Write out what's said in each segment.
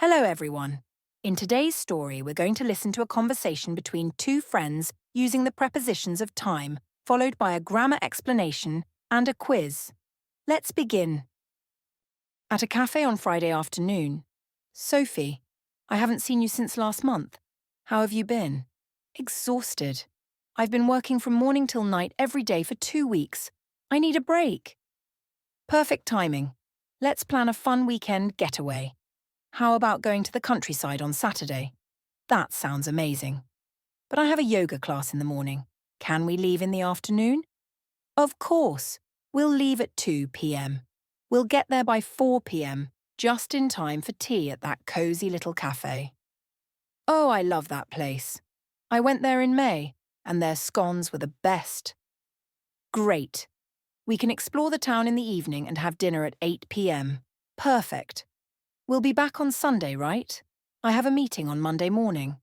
Hello, everyone. In today's story, we're going to listen to a conversation between two friends using the prepositions of time, followed by a grammar explanation and a quiz. Let's begin. At a cafe on Friday afternoon. Sophie, I haven't seen you since last month. How have you been? Exhausted. I've been working from morning till night every day for 2 weeks. I need a break. Perfect timing. Let's plan a fun weekend getaway. How about going to the countryside on Saturday? That sounds amazing. But I have a yoga class in the morning. Can we leave in the afternoon? Of course. We'll leave at 2 p.m. We'll get there by 4 p.m., just in time for tea at that cosy little cafe. Oh, I love that place. I went there in May, and their scones were the best. Great. We can explore the town in the evening and have dinner at 8 p.m. Perfect. We'll be back on Sunday, right? I have a meeting on Monday morning.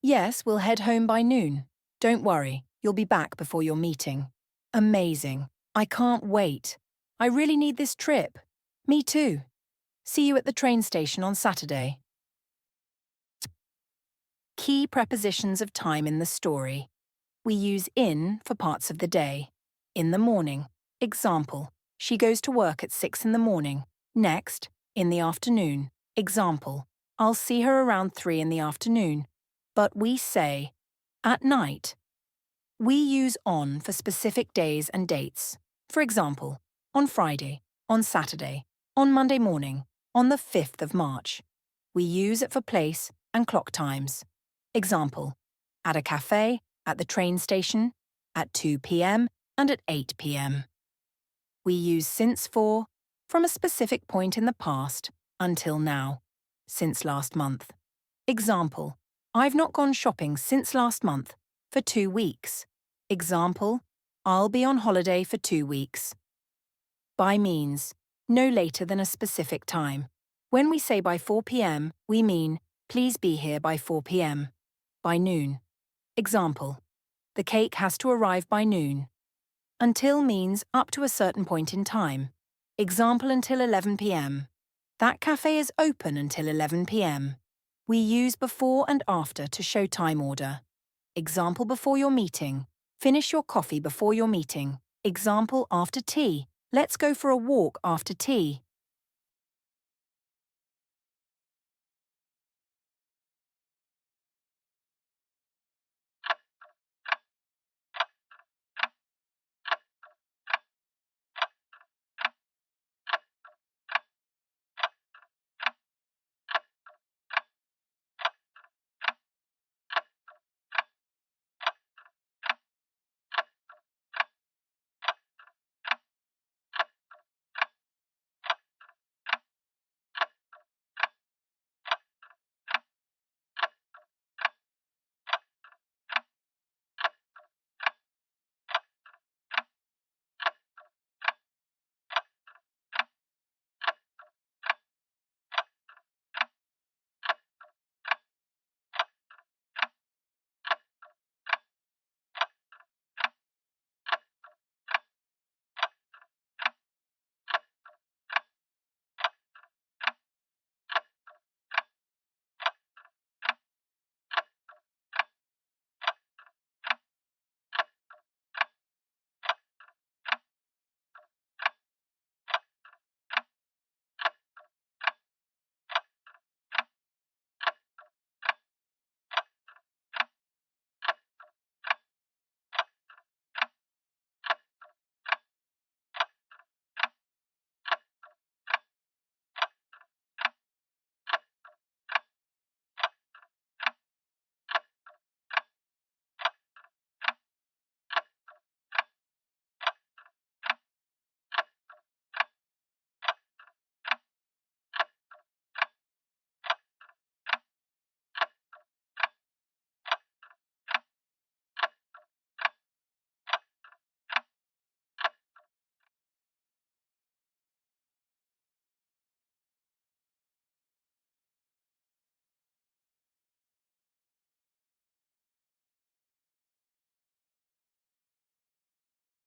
Yes, we'll head home by noon. Don't worry, you'll be back before your meeting. Amazing. I can't wait. I really need this trip. Me too. See you at the train station on Saturday. Key prepositions of time in the story. We use in for parts of the day. In the morning. Example, she goes to work at 6 in the morning. Next, in the afternoon. Example, I'll see her around 3 in the afternoon. But we say, at night. We use on for specific days and dates. For example, on Friday, on Saturday, on Monday morning, on the 5th of March. We use it for place and clock times. Example, at a cafe, at the train station, at 2 p.m. and at 8 p.m. We use since for, from a specific point in the past, until now, since last month. Example, I've not gone shopping since last month, for 2 weeks. Example, I'll be on holiday for 2 weeks. By means, no later than a specific time. When we say by 4 p.m., we mean, please be here by 4 p.m. By noon. Example, the cake has to arrive by noon. Until means up to a certain point in time. Example, until 11 p.m. That cafe is open until 11 p.m. We use before and after to show time order. Example, before your meeting. Finish your coffee before your meeting. Example, after tea. Let's go for a walk after tea.